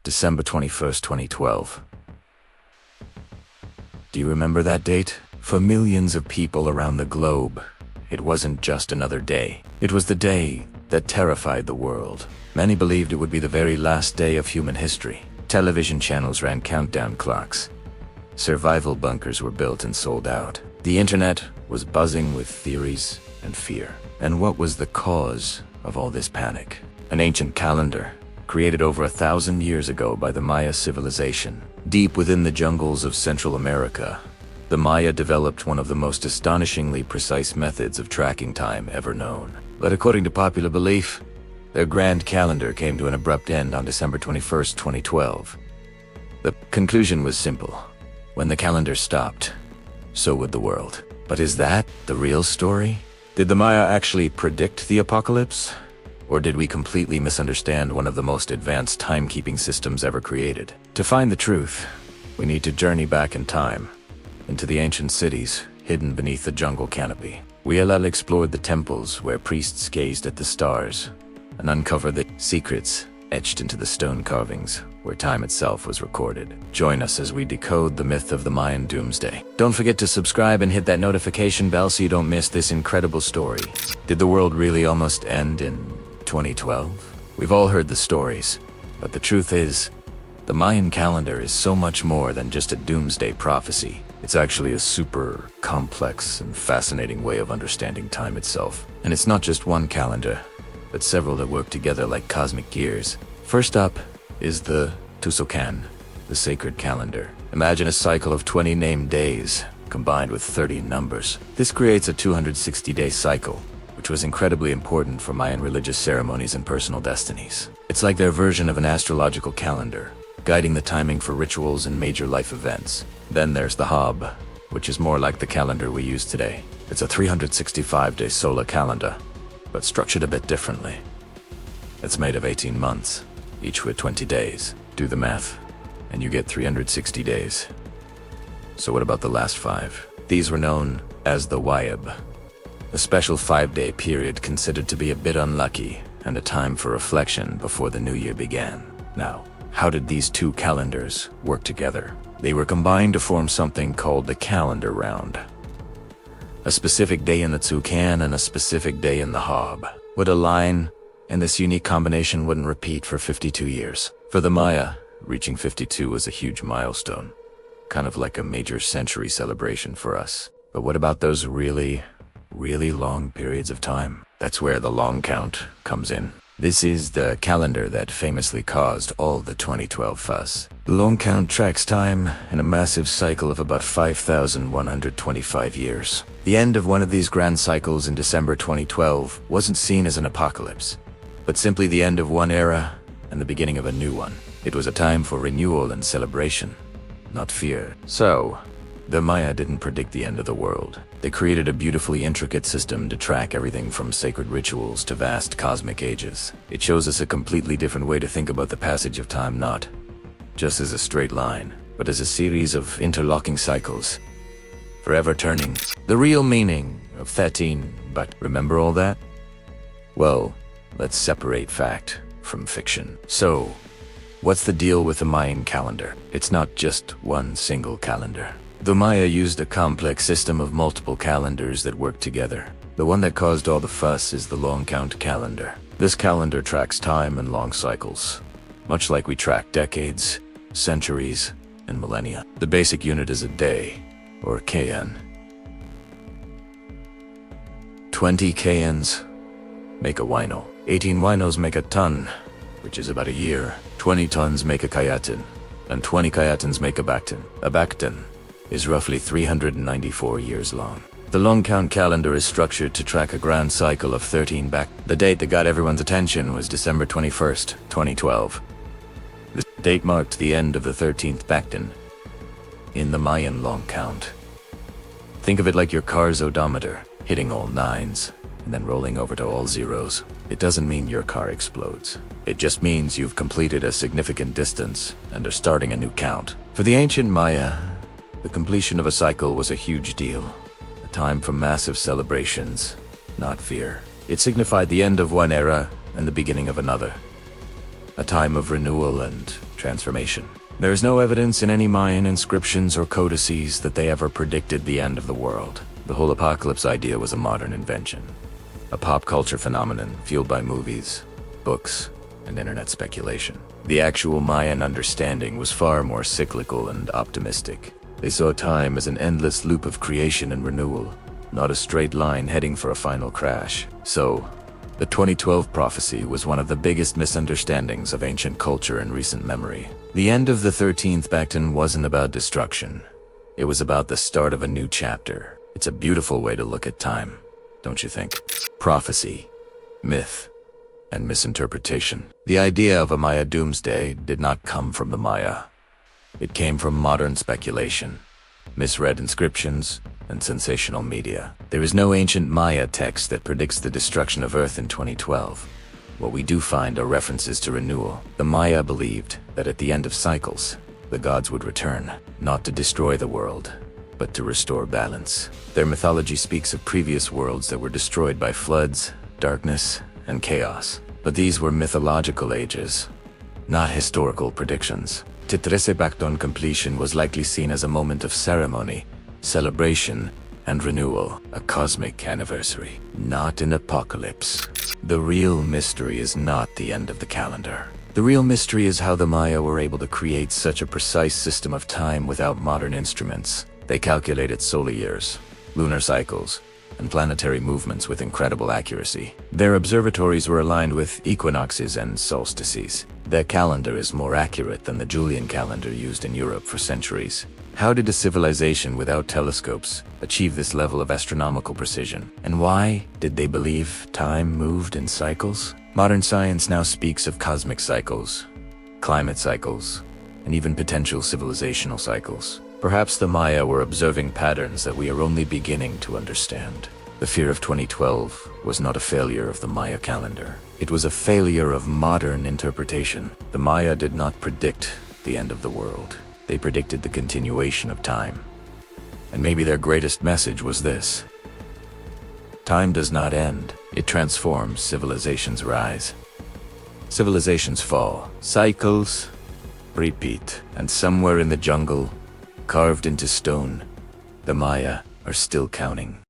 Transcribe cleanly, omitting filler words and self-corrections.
December 21st, 2012. Do you remember that date? For millions of people around the globe, it wasn't just another day. It was the day that terrified the world. Many believed it would be the very last day of human history. Television channels ran countdown clocks. Survival bunkers were built and sold out. The internet was buzzing with theories and fear. And what was the cause of all this panic? An ancient calendar, created over 1,000 years ago by the Maya civilization. Deep within the jungles of Central America, the Maya developed one of the most astonishingly precise methods of tracking time ever known. But according to popular belief, their grand calendar came to an abrupt end on December 21st, 2012. The conclusion was simple. When the calendar stopped, so would the world. But is that the real story? Did the Maya actually predict the apocalypse? Or did we completely misunderstand one of the most advanced timekeeping systems ever created? To find the truth, we need to journey back in time, into the ancient cities hidden beneath the jungle canopy. We explored the temples where priests gazed at the stars and uncovered the secrets etched into the stone carvings where time itself was recorded. Join us as we decode the myth of the Mayan doomsday. Don't forget to subscribe and hit that notification bell so you don't miss this incredible story. Did the world really almost end in 2012? We've all heard the stories, but the truth is, the Mayan calendar is so much more than just a doomsday prophecy. It's actually a super complex and fascinating way of understanding time itself. And it's not just one calendar, but several that work together like cosmic gears. First up is the Tusokan, the sacred calendar. Imagine a cycle of 20 named days combined with 30 numbers. This creates a 260-day cycle, which was incredibly important for Mayan religious ceremonies and personal destinies. It's like their version of an astrological calendar, guiding the timing for rituals and major life events. Then there's the Hab, which is more like the calendar we use today. It's a 365-day solar calendar, but structured a bit differently. It's made of 18 months, each with 20 days. Do the math, and you get 360 days. So what about the last 5? These were known as the Wayeb, a special 5-day period considered to be a bit unlucky and a time for reflection before the new year began. Now, how did these two calendars work together? They were combined to form something called the calendar round. A specific day in the Tukan and a specific day in the Hab would align, and this unique combination wouldn't repeat for 52 years. For the Maya, reaching 52 was a huge milestone, kind of like a major century celebration for us. But what about those really long periods of time? That's where the long count comes in. This is the calendar that famously caused all the 2012 fuss. The long count tracks time in a massive cycle of about 5,125 years. The end of one of these grand cycles in December 2012 wasn't seen as an apocalypse, but simply the end of one era and the beginning of a new one. It was a time for renewal and celebration, not fear. So, the Maya didn't predict the end of the world. They created a beautifully intricate system to track everything from sacred rituals to vast cosmic ages. It shows us a completely different way to think about the passage of time, not just as a straight line, but as a series of interlocking cycles, forever turning. The real meaning of 13, but remember all that? Well, let's separate fact from fiction. So, what's the deal with the Mayan calendar? It's not just one single calendar. The Maya used a complex system of multiple calendars that work together. The one that caused all the fuss is the long count calendar. This calendar tracks time in long cycles, much like we track decades, centuries, and millennia. The basic unit is a day, or kn. 20 kns make a wino. 18 winos make a ton, which is about a year. 20 tons make a kayatin, and 20 kayatins make a baktin. A baktin is roughly 394 years long. The long count calendar is structured to track a grand cycle of 13 back. The date that got everyone's attention was December 21st, 2012. This date marked the end of the 13th Baktin in the Mayan long count. Think of it like your car's odometer, hitting all 9s and then rolling over to all 0s. It doesn't mean your car explodes. It just means you've completed a significant distance and are starting a new count. For the ancient Maya, the completion of a cycle was a huge deal, a time for massive celebrations, not fear. It signified the end of one era and the beginning of another, a time of renewal and transformation. There is no evidence in any Mayan inscriptions or codices that they ever predicted the end of the world. The whole apocalypse idea was a modern invention, a pop culture phenomenon fueled by movies, books, and internet speculation. The actual Mayan understanding was far more cyclical and optimistic. They saw time as an endless loop of creation and renewal, not a straight line heading for a final crash. So, the 2012 prophecy was one of the biggest misunderstandings of ancient culture in recent memory. The end of the 13th Bacton wasn't about destruction. It was about the start of a new chapter. It's a beautiful way to look at time, don't you think? Prophecy, myth, and misinterpretation. The idea of a Maya doomsday did not come from the Maya. It came from modern speculation, misread inscriptions, and sensational media. There is no ancient Maya text that predicts the destruction of Earth in 2012. What we do find are references to renewal. The Maya believed that at the end of cycles, the gods would return, not to destroy the world, but to restore balance. Their mythology speaks of previous worlds that were destroyed by floods, darkness, and chaos. But these were mythological ages, not historical predictions. Titrese Bacton completion was likely seen as a moment of ceremony, celebration, and renewal, a cosmic anniversary, not an apocalypse. The real mystery is not the end of the calendar. The real mystery is how the Maya were able to create such a precise system of time without modern instruments. They calculated solar years, lunar cycles, and planetary movements with incredible accuracy. Their observatories were aligned with equinoxes and solstices. Their calendar is more accurate than the Julian calendar used in Europe for centuries. How did a civilization without telescopes achieve this level of astronomical precision? And why did they believe time moved in cycles? Modern science now speaks of cosmic cycles, climate cycles, and even potential civilizational cycles. Perhaps the Maya were observing patterns that we are only beginning to understand. The fear of 2012 was not a failure of the Maya calendar. It was a failure of modern interpretation. The Maya did not predict the end of the world. They predicted the continuation of time. And maybe their greatest message was this: time does not end. It transforms. Civilizations rise. Civilizations fall. Cycles repeat. And somewhere in the jungle, carved into stone, the Maya are still counting.